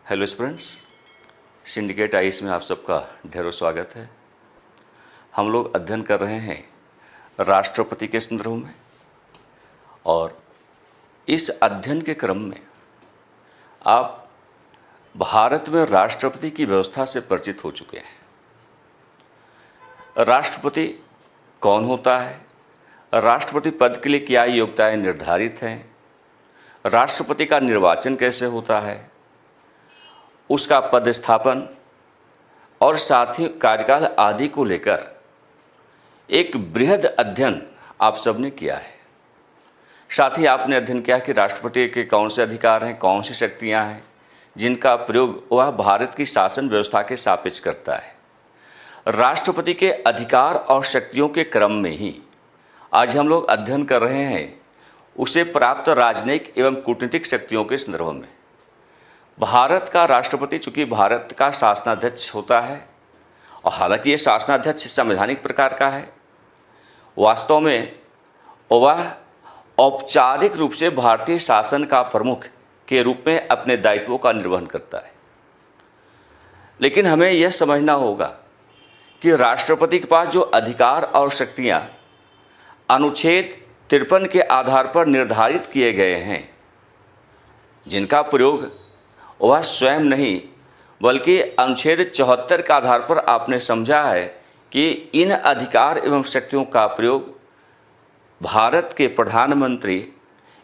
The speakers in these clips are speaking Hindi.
हेलो स्टूडेंट्स, सिंडिकेट आईएएस में आप सबका ढेरों स्वागत है। हम लोग अध्ययन कर रहे हैं राष्ट्रपति के संदर्भ में, और इस अध्ययन के क्रम में आप भारत में राष्ट्रपति की व्यवस्था से परिचित हो चुके हैं। राष्ट्रपति कौन होता है, राष्ट्रपति पद के लिए क्या योग्यताएं निर्धारित हैं, राष्ट्रपति का निर्वाचन कैसे होता है, उसका पदस्थापन और साथ ही कार्यकाल आदि को लेकर एक बृहद अध्ययन आप सबने किया है। साथ ही आपने अध्ययन किया कि राष्ट्रपति के कौन से अधिकार हैं, कौन सी शक्तियां हैं जिनका प्रयोग वह भारत की शासन व्यवस्था के सापेक्ष करता है। राष्ट्रपति के अधिकार और शक्तियों के क्रम में ही आज हम लोग अध्ययन कर रहे हैं उसे प्राप्त राजनयिक एवं कूटनीतिक शक्तियों के संदर्भ में। भारत का राष्ट्रपति चूंकि भारत का शासनाध्यक्ष होता है, और हालांकि ये शासनाध्यक्ष संवैधानिक प्रकार का है, वास्तव में वह औपचारिक रूप से भारतीय शासन का प्रमुख के रूप में अपने दायित्वों का निर्वहन करता है। लेकिन हमें यह समझना होगा कि राष्ट्रपति के पास जो अधिकार और शक्तियां अनुच्छेद 53 के आधार पर निर्धारित किए गए हैं, जिनका प्रयोग वह स्वयं नहीं बल्कि अनुच्छेद 74 के आधार पर आपने समझा है कि इन अधिकार एवं शक्तियों का प्रयोग भारत के प्रधानमंत्री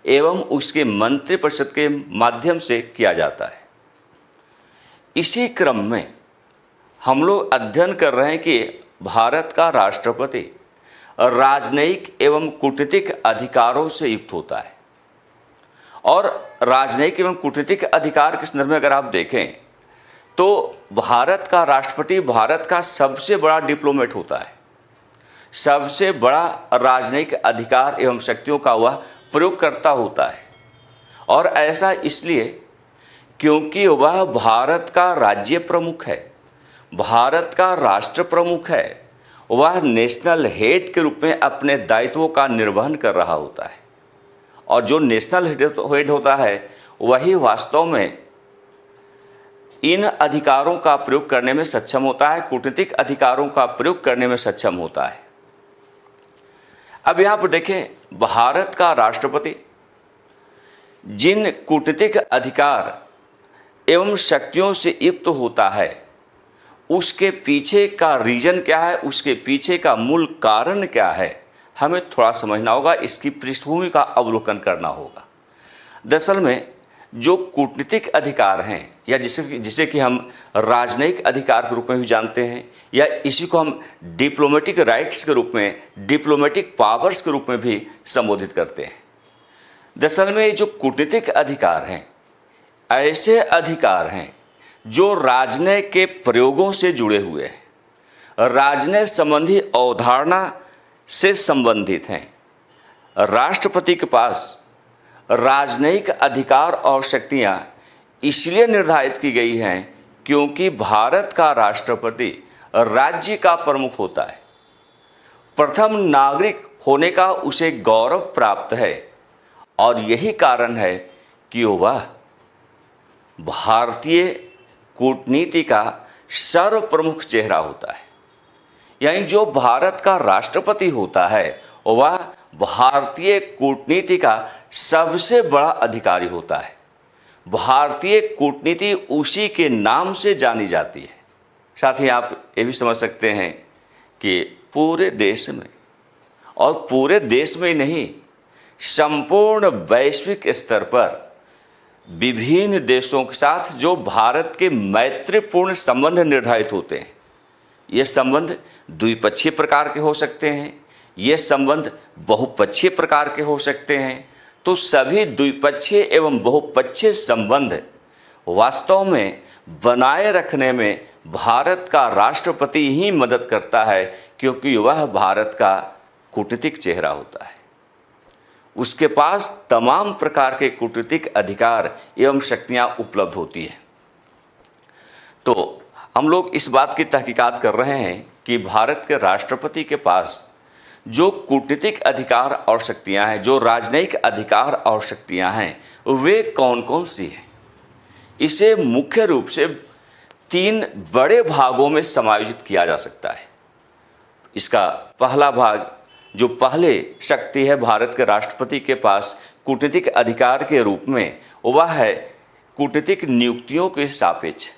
एवं उसके मंत्रिपरिषद के माध्यम से किया जाता है। इसी क्रम में हम लोग अध्ययन कर रहे हैं कि भारत का राष्ट्रपति राजनयिक एवं कूटनीतिक अधिकारों से युक्त होता है। और राजनयिक एवं कूटनीतिक अधिकार के संदर्भ में अगर आप देखें तो भारत का राष्ट्रपति भारत का सबसे बड़ा डिप्लोमेट होता है। सबसे बड़ा राजनयिक अधिकार एवं शक्तियों का वह प्रयोगकर्ता होता है, और ऐसा इसलिए क्योंकि वह भारत का राज्य प्रमुख है, भारत का राष्ट्र प्रमुख है। वह नेशनल हेड के रूप में अपने दायित्वों का निर्वहन कर रहा होता है, और जो नेशनल हेड होता है वही वास्तव में इन अधिकारों का प्रयोग करने में सक्षम होता है, कूटनीतिक अधिकारों का प्रयोग करने में सक्षम होता है। अब यहाँ पर देखें, भारत का राष्ट्रपति जिन कूटनीतिक अधिकार एवं शक्तियों से युक्त होता है, उसके पीछे का रीजन क्या है, उसके पीछे का मूल कारण क्या है, हमें थोड़ा समझना होगा। इसकी पृष्ठभूमि का अवलोकन करना होगा। दरअसल में जो कूटनीतिक अधिकार हैं, या जिसे कि हम राजनयिक अधिकार के रूप में भी जानते हैं, या इसी को हम डिप्लोमेटिक राइट्स के रूप में, डिप्लोमेटिक पावर्स के रूप में भी संबोधित करते हैं। दरअसल में ये जो कूटनीतिक अधिकार हैं, ऐसे अधिकार हैं जो राजनय के प्रयोगों से जुड़े हुए हैं, राजनय संबंधी अवधारणा से संबंधित हैं। राष्ट्रपति के पास राजनयिक अधिकार और शक्तियां इसलिए निर्धारित की गई हैं क्योंकि भारत का राष्ट्रपति राज्य का प्रमुख होता है। प्रथम नागरिक होने का उसे गौरव प्राप्त है, और यही कारण है कि वह भारतीय कूटनीति का सर्वप्रमुख चेहरा होता है। यानी जो भारत का राष्ट्रपति होता है वह भारतीय कूटनीति का सबसे बड़ा अधिकारी होता है। भारतीय कूटनीति उसी के नाम से जानी जाती है। साथ ही आप ये भी समझ सकते हैं कि पूरे देश में, और पूरे देश में नहीं, संपूर्ण वैश्विक स्तर पर विभिन्न देशों के साथ जो भारत के मैत्रीपूर्ण संबंध निर्धारित होते हैं, ये संबंध द्विपक्षीय प्रकार के हो सकते हैं, ये संबंध बहुपक्षीय प्रकार के हो सकते हैं। तो सभी द्विपक्षीय एवं बहुपक्षीय संबंध वास्तव में बनाए रखने में भारत का राष्ट्रपति ही मदद करता है, क्योंकि वह भारत का कूटनीतिक चेहरा होता है। उसके पास तमाम प्रकार के कूटनीतिक अधिकार एवं शक्तियां उपलब्ध होती हैं। तो हम लोग इस बात की तहकीकात कर रहे हैं कि भारत के राष्ट्रपति के पास जो कूटनीतिक अधिकार और शक्तियां हैं, जो राजनयिक अधिकार और शक्तियां हैं, वे कौन कौन सी हैं। इसे मुख्य रूप से 3 बड़े भागों में समायोजित किया जा सकता है। इसका पहला भाग, जो पहले शक्ति है भारत के राष्ट्रपति के पास कूटनीतिक अधिकार के रूप में, वह है कूटनीतिक नियुक्तियों के सापेक्ष।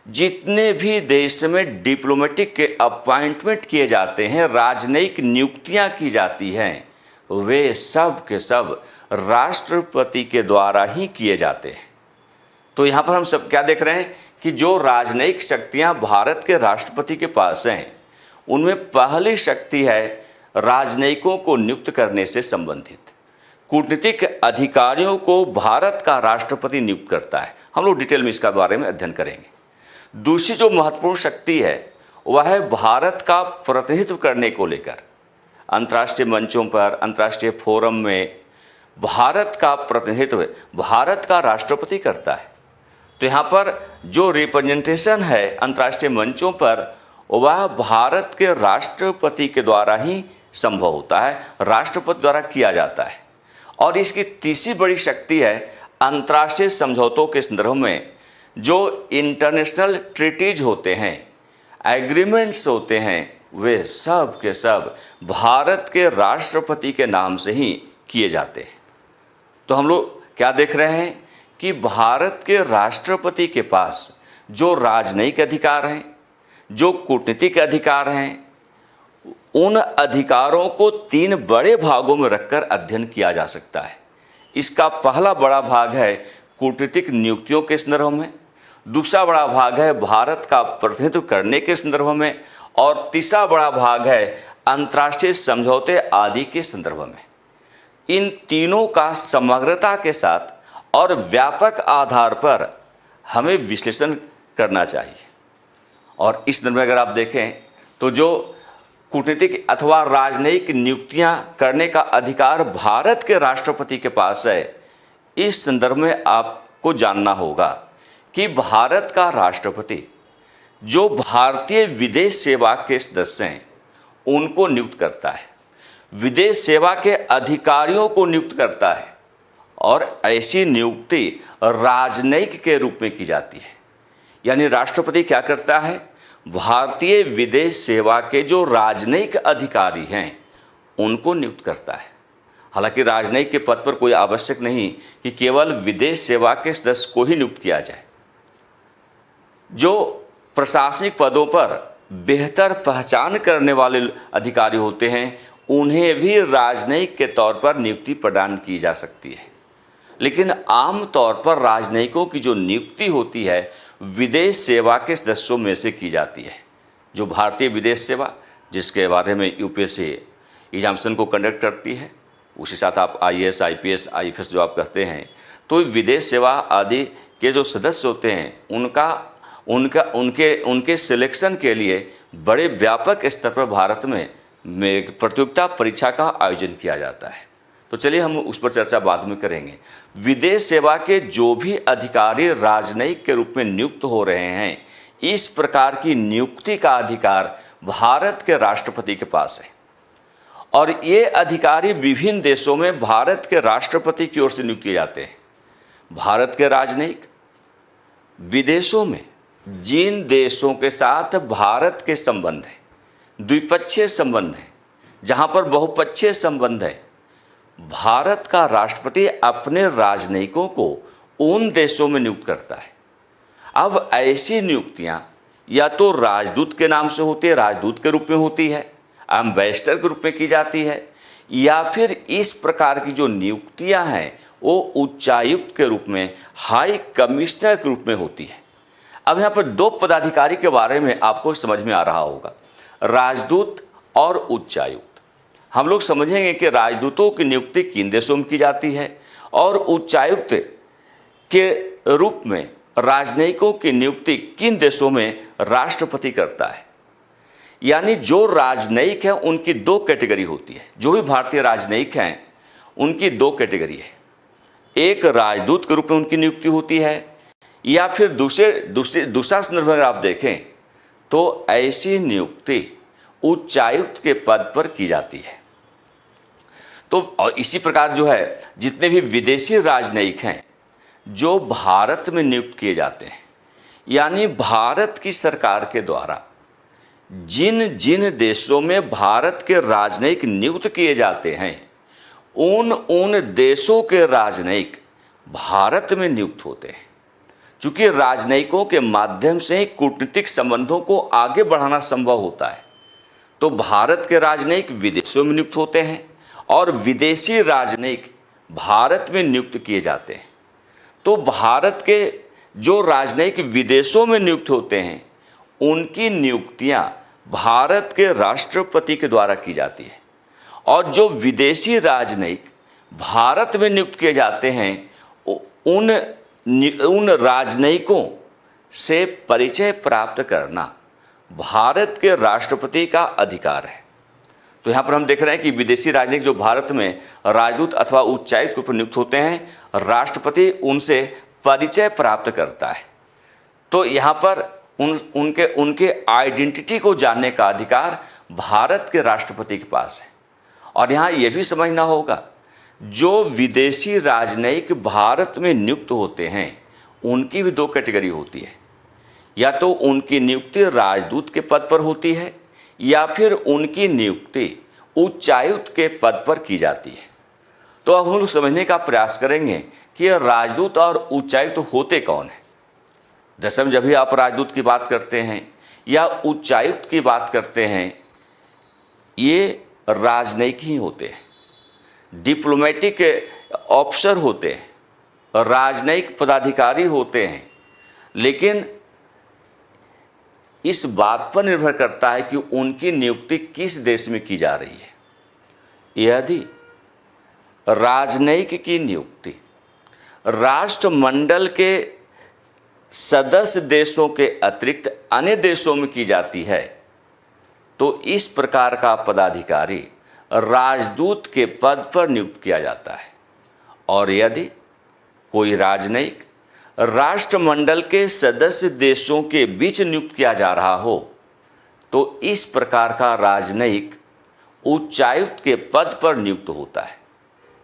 जितने भी देश में डिप्लोमेटिक के अपॉइंटमेंट किए जाते हैं, राजनयिक नियुक्तियां की जाती हैं, वे सब के सब राष्ट्रपति के द्वारा ही किए जाते हैं। तो यहाँ पर हम सब क्या देख रहे हैं कि जो राजनयिक शक्तियाँ भारत के राष्ट्रपति के पास हैं, उनमें पहली शक्ति है राजनयिकों को नियुक्त करने से संबंधित। कूटनीतिक अधिकारियों को भारत का राष्ट्रपति नियुक्त करता है। हम लोग डिटेल में इसका बारे में अध्ययन करेंगे। दूसरी जो महत्वपूर्ण शक्ति है वह है भारत का प्रतिनिधित्व करने को लेकर अंतर्राष्ट्रीय मंचों पर, अंतर्राष्ट्रीय फोरम में भारत का प्रतिनिधित्व भारत का राष्ट्रपति करता है। तो यहाँ पर जो रिप्रेजेंटेशन है अंतर्राष्ट्रीय मंचों पर, वह भारत के राष्ट्रपति के द्वारा ही संभव होता है, राष्ट्रपति द्वारा किया जाता है। और इसकी तीसरी बड़ी शक्ति है अंतर्राष्ट्रीय समझौतों के संदर्भ में जो इंटरनेशनल ट्रीटीज होते हैं, एग्रीमेंट्स होते हैं, वे सब के सब भारत के राष्ट्रपति के नाम से ही किए जाते हैं। तो हम लोग क्या देख रहे हैं कि भारत के राष्ट्रपति के पास जो राजनयिक अधिकार हैं, जो कूटनीतिक अधिकार हैं, उन अधिकारों को 3 बड़े भागों में रखकर अध्ययन किया जा सकता है। इसका पहला बड़ा भाग है कूटनीतिक नियुक्तियों के संदर्भ में, दूसरा बड़ा भाग है भारत का प्रतिनिधित्व करने के संदर्भ में, और तीसरा बड़ा भाग है अंतर्राष्ट्रीय समझौते आदि के संदर्भ में। इन तीनों का समग्रता के साथ और व्यापक आधार पर हमें विश्लेषण करना चाहिए। और इस संदर्भ में अगर आप देखें तो जो कूटनीतिक अथवा राजनयिक नियुक्तियां करने का अधिकार भारत के राष्ट्रपति के पास है, इस संदर्भ में आपको जानना होगा कि भारत का राष्ट्रपति जो भारतीय विदेश सेवा के सदस्य हैं उनको नियुक्त करता है, विदेश सेवा के अधिकारियों को नियुक्त करता है, और ऐसी नियुक्ति राजनयिक के रूप में की जाती है। यानी राष्ट्रपति क्या करता है, भारतीय विदेश सेवा के जो राजनयिक अधिकारी हैं उनको नियुक्त करता है। हालांकि राजनयिक के पद पर कोई आवश्यक नहीं कि केवल विदेश सेवा के सदस्य को ही नियुक्त किया जाए। जो प्रशासनिक पदों पर बेहतर पहचान करने वाले अधिकारी होते हैं उन्हें भी राजनयिक के तौर पर नियुक्ति प्रदान की जा सकती है। लेकिन आम तौर पर राजनयिकों की जो नियुक्ति होती है विदेश सेवा के सदस्यों में से की जाती है। जो भारतीय विदेश सेवा, जिसके बारे में यूपीएससी एग्जामिनेशन को कंडक्ट करती है, उसी साथ आप आईएएस, आईपीएस, आईएफएस जो आप कहते हैं, तो विदेश सेवा आदि के जो सदस्य होते हैं उनके सिलेक्शन के लिए बड़े व्यापक स्तर पर भारत में प्रतियोगिता परीक्षा का आयोजन किया जाता है। तो चलिए हम उस पर चर्चा बाद में करेंगे। विदेश सेवा के जो भी अधिकारी राजनयिक के रूप में नियुक्त हो रहे हैं, इस प्रकार की नियुक्ति का अधिकार भारत के राष्ट्रपति के पास है, और ये अधिकारी विभिन्न देशों में भारत के राष्ट्रपति की ओर से नियुक्त किए जाते हैं। भारत के राजनयिक विदेशों में जिन देशों के साथ भारत के संबंध है, द्विपक्षीय संबंध है, जहाँ पर बहुपक्षीय संबंध है, भारत का राष्ट्रपति अपने राजनयिकों को उन देशों में नियुक्त करता है। अब ऐसी नियुक्तियां या तो राजदूत के नाम से होती है, राजदूत के रूप में होती है, एम्बेसडर के रूप में की जाती है, या फिर इस प्रकार की जो नियुक्तियां हैं वो उच्चायुक्त के रूप में, हाई कमिश्नर के रूप में होती है। अब यहाँ पर 2 पदाधिकारी के बारे में आपको समझ में आ रहा होगा, राजदूत और उच्चायुक्त। हम लोग समझेंगे कि राजदूतों की नियुक्ति किन देशों में की जाती है और उच्चायुक्त के रूप में राजनयिकों की नियुक्ति किन देशों में राष्ट्रपति करता है। यानी जो राजनयिक हैं उनकी 2 कैटेगरी होती है। जो भी भारतीय राजनयिक हैं उनकी 2 कैटेगरी है, एक राजदूत के रूप में उनकी नियुक्ति होती है, या फिर दूसरा संदर्भ अगर आप देखें तो ऐसी नियुक्ति उच्चायुक्त के पद पर की जाती है। तो और इसी प्रकार जो है जितने भी विदेशी राजनयिक हैं, जो भारत में नियुक्त किए जाते हैं, यानी भारत की सरकार के द्वारा जिन जिन देशों में भारत के राजनयिक नियुक्त किए जाते हैं, उन उन देशों के राजनयिक भारत में नियुक्त होते हैं। चूंकि राजनयिकों के माध्यम से ही कूटनीतिक संबंधों को आगे बढ़ाना संभव होता है, तो भारत के राजनयिक विदेशों में नियुक्त होते हैं और विदेशी राजनयिक भारत में नियुक्त किए जाते हैं। तो भारत के जो राजनयिक विदेशों में नियुक्त होते हैं, उनकी नियुक्तियां भारत के राष्ट्रपति के द्वारा की जाती है, और जो विदेशी राजनयिक भारत में नियुक्त किए जाते हैं, उन राजनयिकों से परिचय प्राप्त करना भारत के राष्ट्रपति का अधिकार है। तो यहाँ पर हम देख रहे हैं कि विदेशी राजनयिक जो भारत में राजदूत अथवा उच्चायुक्त के रूप में नियुक्त होते हैं, राष्ट्रपति उनसे परिचय प्राप्त करता है। तो यहाँ पर उनके आइडेंटिटी को जानने का अधिकार भारत के राष्ट्रपति के पास है। और यहाँ यह भी समझना होगा, जो विदेशी राजनयिक भारत में नियुक्त होते हैं, उनकी भी दो कैटेगरी होती है। या तो उनकी नियुक्ति राजदूत के पद पर होती है, या फिर उनकी नियुक्ति उच्चायुक्त के पद पर की जाती है। तो अब हम लोग समझने का प्रयास करेंगे कि राजदूत और उच्चायुक्त होते कौन है। दरअसल जब भी आप राजदूत की बात करते हैं या उच्चायुक्त की बात करते हैं, ये राजनयिक ही होते हैं, डिप्लोमेटिक ऑफिसर होते हैं, राजनयिक पदाधिकारी होते हैं। लेकिन इस बात पर निर्भर करता है कि उनकी नियुक्ति किस देश में की जा रही है। यदि राजनयिक की नियुक्ति राष्ट्रमंडल के सदस्य देशों के अतिरिक्त अन्य देशों में की जाती है, तो इस प्रकार का पदाधिकारी राजदूत के पद पर नियुक्त किया जाता है। और यदि कोई राजनयिक राष्ट्रमंडल के सदस्य देशों के बीच नियुक्त किया जा रहा हो, तो इस प्रकार का राजनयिक उच्चायुक्त के पद पर नियुक्त होता है।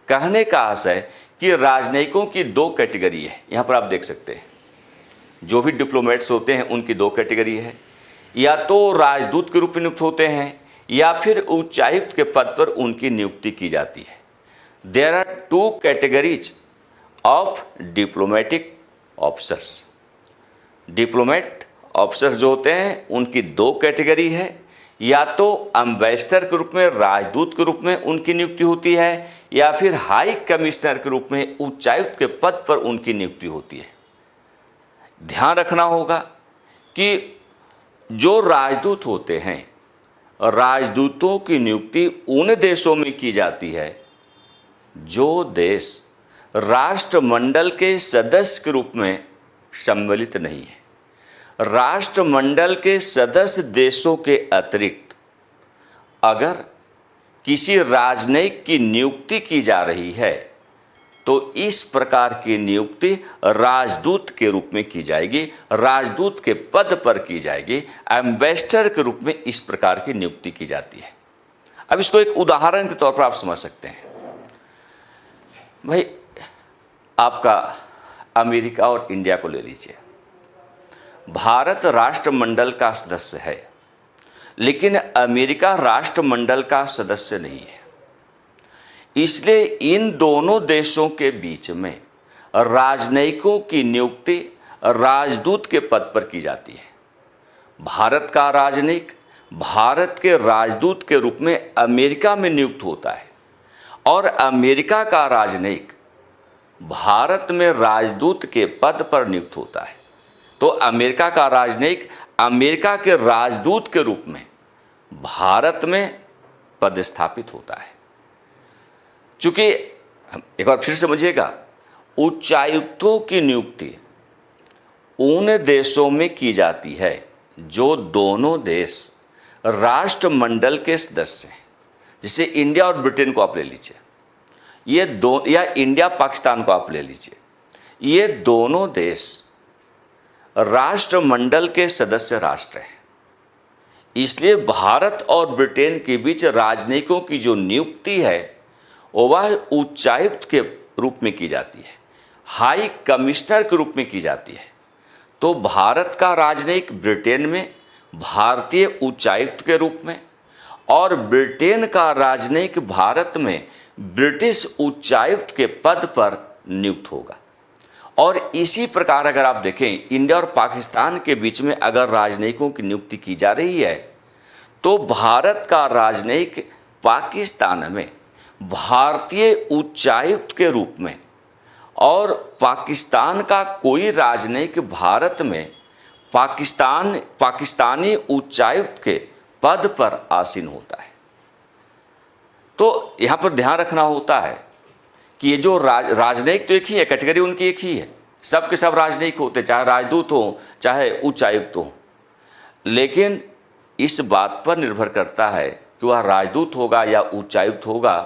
कहने का आशय कि राजनयिकों की दो कैटेगरी है। यहाँ पर आप देख सकते हैं, जो भी डिप्लोमेट्स होते हैं उनकी दो कैटेगरी है, या तो राजदूत के रूप में नियुक्त होते हैं या फिर उच्चायुक्त के पद पर उनकी नियुक्ति की जाती है। There are two categories of diplomatic officers. Diplomat officers जो होते हैं उनकी दो कैटेगरी है, या तो एम्बेसडर के रूप में, राजदूत के रूप में उनकी नियुक्ति होती है, या फिर हाई कमिश्नर के रूप में उच्चायुक्त के पद पर उनकी नियुक्ति होती है। ध्यान रखना होगा कि जो राजदूत होते हैं, राजदूतों की नियुक्ति उन देशों में की जाती है जो देश राष्ट्रमंडल के सदस्य के रूप में सम्मिलित नहीं है। राष्ट्रमंडल के सदस्य देशों के अतिरिक्त अगर किसी राजनयिक की नियुक्ति की जा रही है, तो इस प्रकार की नियुक्ति राजदूत के रूप में की जाएगी, राजदूत के पद पर की जाएगी। एम्बेसडर के रूप में इस प्रकार की नियुक्ति की जाती है। अब इसको एक उदाहरण के तौर पर आप समझ सकते हैं। भाई, आपका अमेरिका और इंडिया को ले लीजिए। भारत राष्ट्रमंडल का सदस्य है, लेकिन अमेरिका राष्ट्रमंडल का सदस्य नहीं है। इसलिए इन दोनों देशों के बीच में राजनयिकों की नियुक्ति राजदूत के पद पर की जाती है। भारत का राजनयिक भारत के राजदूत के रूप में अमेरिका में नियुक्त होता है, और अमेरिका का राजनयिक भारत में राजदूत के पद पर नियुक्त होता है। तो अमेरिका का राजनयिक अमेरिका के राजदूत के रूप में भारत में पदस्थापित होता है। चूंकि एक बार फिर समझिएगा, उच्चायुक्तों की नियुक्ति उन देशों में की जाती है जो दोनों देश राष्ट्रमंडल के सदस्य हैं। जैसे इंडिया और ब्रिटेन को आप ले लीजिए, ये दो, या इंडिया पाकिस्तान को आप ले लीजिए, ये दोनों देश राष्ट्रमंडल के सदस्य राष्ट्र हैं। इसलिए भारत और ब्रिटेन के बीच राजनयिकों की जो नियुक्ति है वह उच्चायुक्त के रूप में की जाती है। हाई कमिश्नर के रूप में की जाती है। तो भारत का राजनयिक ब्रिटेन में भारतीय उच्चायुक्त के रूप में और ब्रिटेन का राजनयिक भारत में ब्रिटिश उच्चायुक्त के पद पर नियुक्त होगा। और इसी प्रकार अगर आप देखें इंडिया और पाकिस्तान के बीच में अगर राजनयिकों की नियुक्ति की जा रही है तो भारत का राजनयिक पाकिस्तान में भारतीय उच्चायुक्त के रूप में और पाकिस्तान का कोई राजनयिक भारत में पाकिस्तानी उच्चायुक्त के पद पर आसीन होता है। तो यहाँ पर ध्यान रखना होता है कि ये जो राजनयिक तो एक ही है, कैटेगरी उनकी एक ही है, सब के सब राजनयिक होते, चाहे राजदूत हो चाहे उच्चायुक्त हो, लेकिन इस बात पर निर्भर करता है कि वह राजदूत होगा या उच्चायुक्त होगा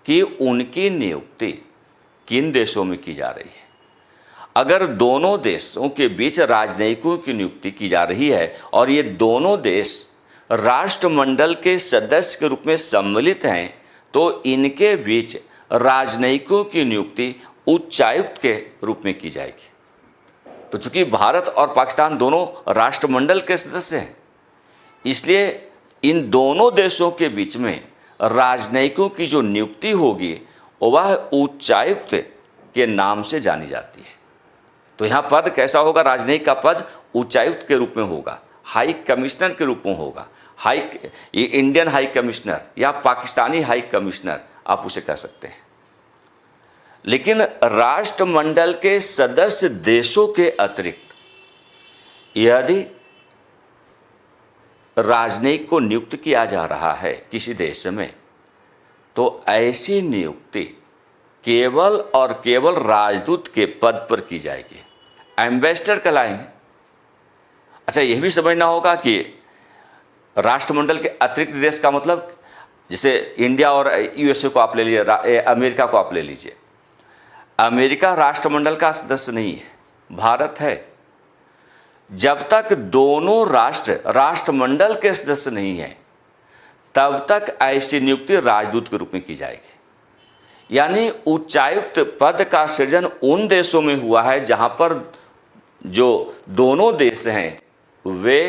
कि उनकी नियुक्ति किन देशों में की जा रही है। अगर दोनों देशों के बीच राजनयिकों की नियुक्ति की जा रही है और ये दोनों देश राष्ट्रमंडल के सदस्य के रूप में सम्मिलित हैं तो इनके बीच राजनयिकों की नियुक्ति उच्चायुक्त के रूप में की जाएगी। तो चूंकि भारत और पाकिस्तान दोनों राष्ट्रमंडल के सदस्य हैं, इसलिए इन दोनों देशों के बीच में राजनयिकों की जो नियुक्ति होगी वह उच्चायुक्त के नाम से जानी जाती है। तो यहाँ पद कैसा होगा? राजनयिक का पद उच्चायुक्त के रूप में होगा, हाई कमिश्नर के रूप में होगा। ये इंडियन हाई कमिश्नर या पाकिस्तानी हाई कमिश्नर आप उसे कह सकते हैं। लेकिन राष्ट्रमंडल के सदस्य देशों के अतिरिक्त यदि राजनयिक को नियुक्त किया जा रहा है किसी देश में तो ऐसी नियुक्ति केवल और केवल राजदूत के पद पर की जाएगी, एम्बेसडर कहलाएंगे। अच्छा, यह भी समझना होगा कि राष्ट्रमंडल के अतिरिक्त देश का मतलब जैसे इंडिया और यूएसए को आप ले लीजिए, अमेरिका को आप ले लीजिए। अमेरिका राष्ट्रमंडल का सदस्य नहीं है, भारत है। जब तक दोनों राष्ट्रमंडल के सदस्य नहीं है तब तक ऐसी नियुक्ति राजदूत के रूप में की जाएगी। यानी उच्चायुक्त पद का सृजन उन देशों में हुआ है जहां पर जो दोनों देश हैं वे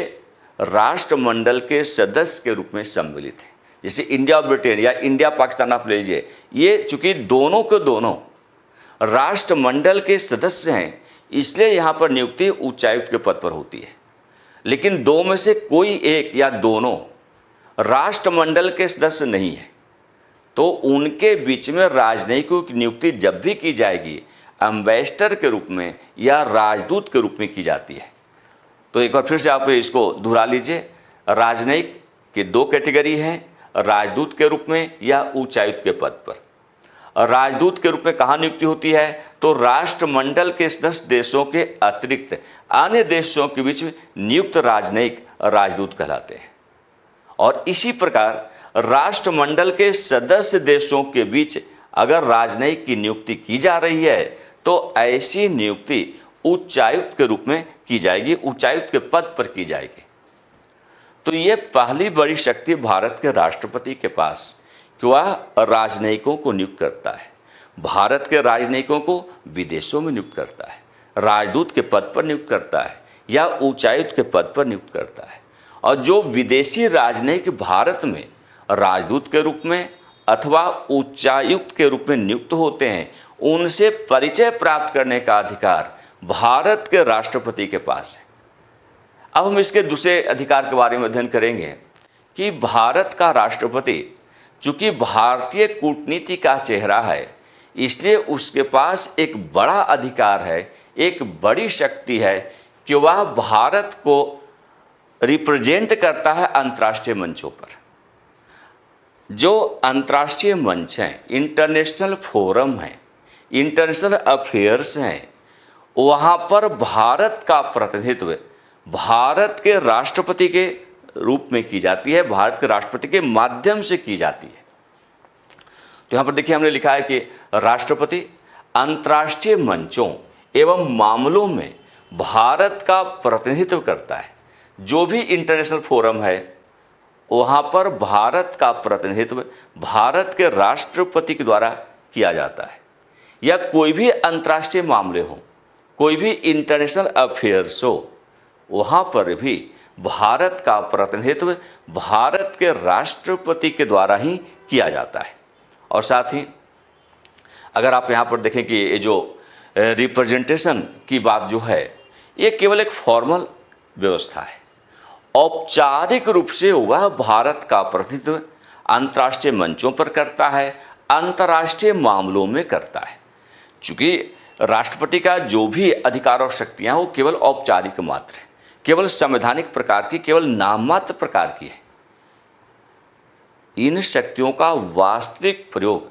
राष्ट्रमंडल के सदस्य के रूप में सम्मिलित हैं। जैसे इंडिया और ब्रिटेन या इंडिया पाकिस्तान आप ले लीजिए, ये चूंकि दोनों के दोनों राष्ट्रमंडल के सदस्य हैं इसलिए यहाँ पर नियुक्ति उच्चायुक्त के पद पर होती है। लेकिन दो में से कोई एक या दोनों राष्ट्रमंडल के सदस्य नहीं है तो उनके बीच में राजनयिकों की नियुक्ति जब भी की जाएगी एम्बेसडर के रूप में या राजदूत के रूप में की जाती है। तो एक बार फिर से आप इसको दोहरा लीजिए, राजनयिक की दो कैटेगरी हैं, राजदूत के रूप में या उच्चायुक्त के पद पर। राजदूत के रूप में कहाँ नियुक्ति होती है? तो राष्ट्रमंडल के सदस्य देशों के अतिरिक्त अन्य देशों के बीच में नियुक्त राजनयिक राजदूत कहलाते हैं। और इसी प्रकार राष्ट्रमंडल के सदस्य देशों के बीच अगर राजनयिक की नियुक्ति की जा रही है तो ऐसी नियुक्ति उच्चायुक्त के रूप में की जाएगी, उच्चायुक्त के पद पर की जाएगी। तो ये पहली बड़ी शक्ति भारत के राष्ट्रपति के पास कि वह राजनयिकों को नियुक्त करता है। भारत के राजनयिकों को विदेशों में नियुक्त करता है, राजदूत के पद पर नियुक्त करता है या उच्चायुक्त के पद पर नियुक्त करता है। और जो विदेशी राजनयिक भारत में राजदूत के रूप में अथवा उच्चायुक्त के रूप में नियुक्त होते हैं उनसे परिचय प्राप्त करने का अधिकार भारत के राष्ट्रपति के पास है। अब हम इसके दूसरे अधिकार के बारे में अध्ययन करेंगे कि भारत का राष्ट्रपति चूंकि भारतीय कूटनीति का चेहरा है इसलिए उसके पास एक बड़ा अधिकार है, एक बड़ी शक्ति है कि वह भारत को रिप्रेजेंट करता है अंतर्राष्ट्रीय मंचों पर। जो अंतर्राष्ट्रीय मंच हैं, इंटरनेशनल फोरम हैं, इंटरनेशनल अफेयर्स हैं, वहाँ पर भारत का प्रतिनिधित्व भारत के राष्ट्रपति के रूप में की जाती है, भारत के राष्ट्रपति के माध्यम से की जाती है। तो यहाँ पर देखिए हमने लिखा है कि राष्ट्रपति अंतर्राष्ट्रीय मंचों एवं मामलों में भारत का प्रतिनिधित्व करता है। जो भी इंटरनेशनल फोरम है वहाँ पर भारत का प्रतिनिधित्व भारत के राष्ट्रपति के द्वारा किया जाता है। या कोई भी अंतर्राष्ट्रीय मामले हो, कोई भी इंटरनेशनल अफेयर्स हो, वहाँ पर भी भारत का प्रतिनिधित्व भारत के राष्ट्रपति के द्वारा ही किया जाता है। और साथ ही अगर आप यहाँ पर देखें कि ये जो रिप्रेजेंटेशन की बात जो है, ये केवल एक फॉर्मल व्यवस्था है। औपचारिक रूप से वह भारत का प्रतिनिधित्व अंतर्राष्ट्रीय मंचों पर करता है, अंतर्राष्ट्रीय मामलों में करता है। चूंकि राष्ट्रपति का जो भी अधिकार और शक्तियां वो केवल औपचारिक मात्र है, केवल संवैधानिक प्रकार की, केवल नाममात्र प्रकार की है। इन शक्तियों का वास्तविक प्रयोग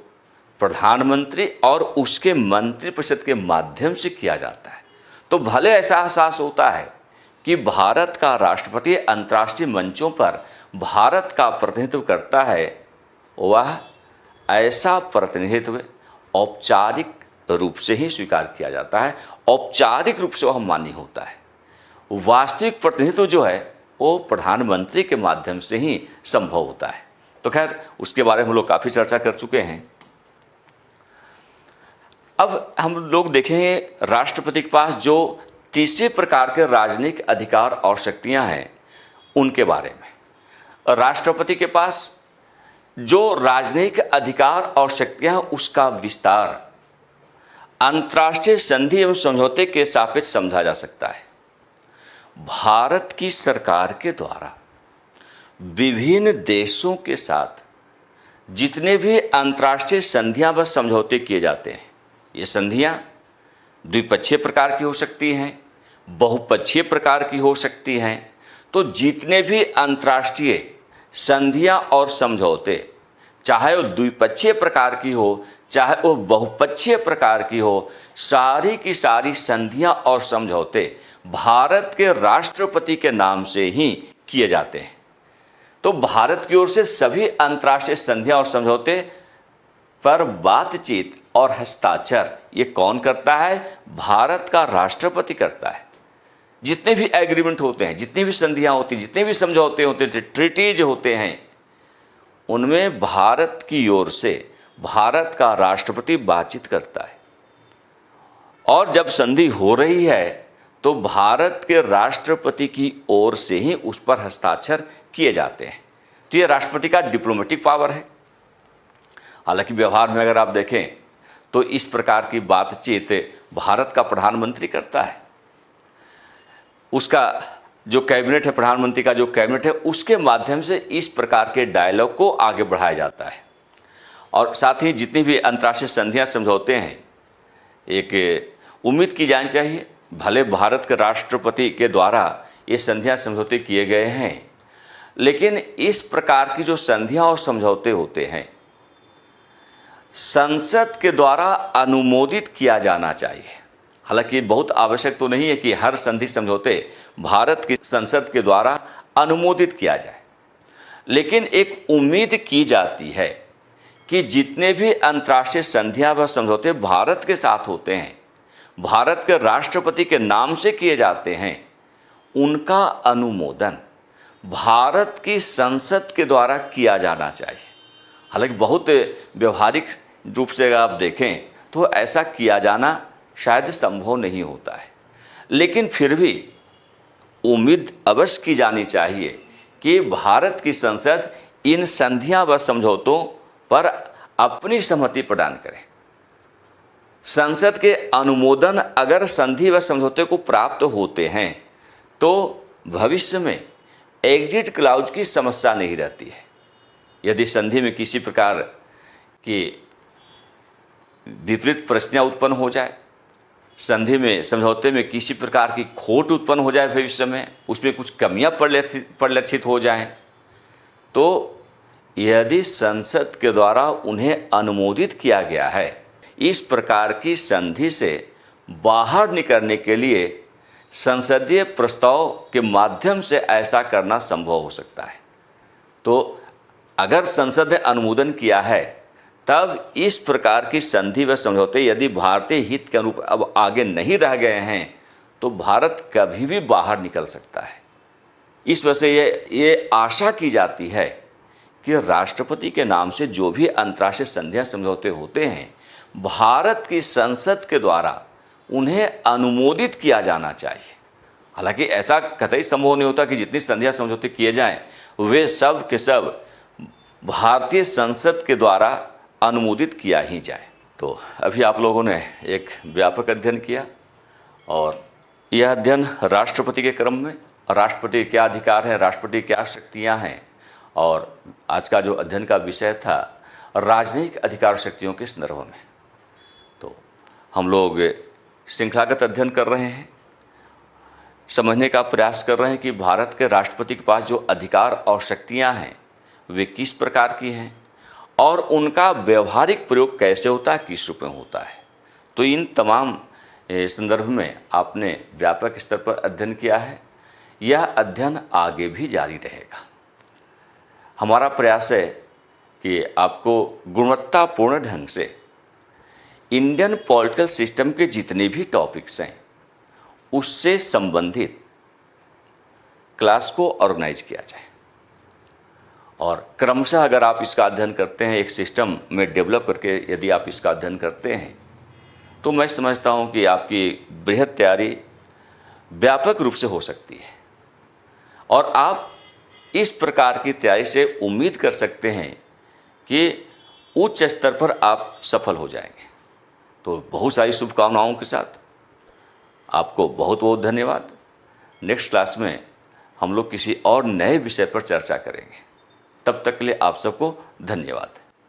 प्रधानमंत्री और उसके मंत्रिपरिषद के माध्यम से किया जाता है। तो भले ऐसा एहसास होता है कि भारत का राष्ट्रपति अंतर्राष्ट्रीय मंचों पर भारत का प्रतिनिधित्व करता है, वह ऐसा प्रतिनिधित्व औपचारिक रूप से ही स्वीकार किया जाता है, औपचारिक रूप से वह मान्य होता है। वास्तविक प्रतिनिधित्व जो है वो प्रधानमंत्री के माध्यम से ही संभव होता है। तो खैर, उसके बारे में हम लोग काफ़ी चर्चा कर चुके हैं। अब हम लोग देखें राष्ट्रपति के पास जो तीसरे प्रकार के राजनीतिक अधिकार और शक्तियां हैं उनके बारे में। राष्ट्रपति के पास जो राजनीतिक अधिकार और शक्तियां हैं उसका विस्तार अंतर्राष्ट्रीय संधि एवं समझौते के सापेक्ष समझा जा सकता है। भारत की सरकार के द्वारा विभिन्न देशों के साथ जितने भी अंतर्राष्ट्रीय संधियां व समझौते किए जाते हैं, ये संधियां द्विपक्षीय प्रकार की हो सकती हैं, बहुपक्षीय प्रकार की हो सकती हैं। तो जितने भी अंतर्राष्ट्रीय संधियां और समझौते, चाहे वो द्विपक्षीय प्रकार की हो, चाहे वो बहुपक्षीय प्रकार की हो, सारी की सारी संधियां और समझौते भारत के राष्ट्रपति के नाम से ही किए जाते हैं। तो भारत की ओर से सभी अंतर्राष्ट्रीय संधियां और समझौते पर बातचीत और हस्ताक्षर ये कौन करता है? भारत का राष्ट्रपति करता है। जितने भी एग्रीमेंट होते हैं, जितनी भी संधियां होती हैं, जितने भी समझौते होते हैं, ट्रीटीज होते हैं, उनमें भारत की ओर से भारत का राष्ट्रपति बातचीत करता है। और जब संधि हो रही है तो भारत के राष्ट्रपति की ओर से ही उस पर हस्ताक्षर किए जाते हैं। तो ये राष्ट्रपति का डिप्लोमेटिक पावर है। हालांकि व्यवहार में अगर आप देखें तो इस प्रकार की बातचीत भारत का प्रधानमंत्री करता है। उसका जो कैबिनेट है, प्रधानमंत्री का जो कैबिनेट है, उसके माध्यम से इस प्रकार के डायलॉग को आगे बढ़ाया जाता है। और साथ ही जितनी भी अंतर्राष्ट्रीय संधियां समझौते हैं, एक उम्मीद की जानी चाहिए, भले भारत के राष्ट्रपति के द्वारा ये संधियां समझौते किए गए हैं, लेकिन इस प्रकार की जो संधियां और समझौते होते हैं संसद के द्वारा अनुमोदित किया जाना चाहिए। हालांकि बहुत आवश्यक तो नहीं है कि हर संधि समझौते भारत की संसद के द्वारा अनुमोदित किया जाए, लेकिन एक उम्मीद की जाती है कि जितने भी अंतर्राष्ट्रीय संधियां व समझौते भारत के साथ होते हैं, भारत के राष्ट्रपति के नाम से किए जाते हैं, उनका अनुमोदन भारत की संसद के द्वारा किया जाना चाहिए। हालांकि बहुत व्यवहारिक रूप से आप देखें तो ऐसा किया जाना शायद संभव नहीं होता है, लेकिन फिर भी उम्मीद अवश्य की जानी चाहिए कि भारत की संसद इन संधियां व समझौतों पर अपनी सहमति प्रदान करे। संसद के अनुमोदन अगर संधि व समझौते को प्राप्त होते हैं तो भविष्य में एग्जिट क्लाउज की समस्या नहीं रहती है। यदि संधि में किसी प्रकार की विपरीत परिस्थितियां उत्पन्न हो जाए, संधि में समझौते में किसी प्रकार की खोट उत्पन्न हो जाए, भविष्य में उसमें कुछ कमियां परिलक्षित हो जाएं, तो यदि संसद के द्वारा उन्हें अनुमोदित किया गया है, इस प्रकार की संधि से बाहर निकलने के लिए संसदीय प्रस्ताव के माध्यम से ऐसा करना संभव हो सकता है। तो अगर संसद ने अनुमोदन किया है तब इस प्रकार की संधि व समझौते यदि भारतीय हित के अनुरूप अब आगे नहीं रह गए हैं तो भारत कभी भी बाहर निकल सकता है। इस वजह से ये आशा की जाती है कि राष्ट्रपति के नाम से जो भी अंतर्राष्ट्रीय संधियां समझौते होते हैं भारत की संसद के द्वारा उन्हें अनुमोदित किया जाना चाहिए। हालांकि ऐसा कतई संभव नहीं होता कि जितनी संधियां समझौते किए जाएं वे सब के सब भारतीय संसद के द्वारा अनुमोदित किया ही जाए। तो अभी आप लोगों ने एक व्यापक अध्ययन किया और यह अध्ययन राष्ट्रपति के क्रम में, राष्ट्रपति के क्या अधिकार हैं, राष्ट्रपति क्या शक्तियां हैं, और आज का जो अध्ययन का विषय था राजनयिक अधिकार शक्तियों के संदर्भ में। तो हम लोग श्रृंखलागत अध्ययन कर रहे हैं, समझने का प्रयास कर रहे हैं कि भारत के राष्ट्रपति के पास जो अधिकार और शक्तियां हैं वे किस प्रकार की हैं और उनका व्यवहारिक प्रयोग कैसे होता है, किस रूप में होता है। तो इन तमाम संदर्भ में आपने व्यापक स्तर पर अध्ययन किया है। यह अध्ययन आगे भी जारी रहेगा। हमारा प्रयास है कि आपको गुणवत्तापूर्ण ढंग से इंडियन पॉलिटिकल सिस्टम के जितने भी टॉपिक्स हैं उससे संबंधित क्लास को ऑर्गेनाइज किया जाए, और क्रमशः अगर आप इसका अध्ययन करते हैं, एक सिस्टम में डेवलप करके यदि आप इसका अध्ययन करते हैं, तो मैं समझता हूं कि आपकी बृहद तैयारी व्यापक रूप से हो सकती है और आप इस प्रकार की तैयारी से उम्मीद कर सकते हैं कि उच्च स्तर पर आप सफल हो जाएंगे। तो बहुत सारी शुभकामनाओं के साथ आपको बहुत बहुत धन्यवाद। नेक्स्ट क्लास में हम लोग किसी और नए विषय पर चर्चा करेंगे। तब तक के लिए आप सबको धन्यवाद।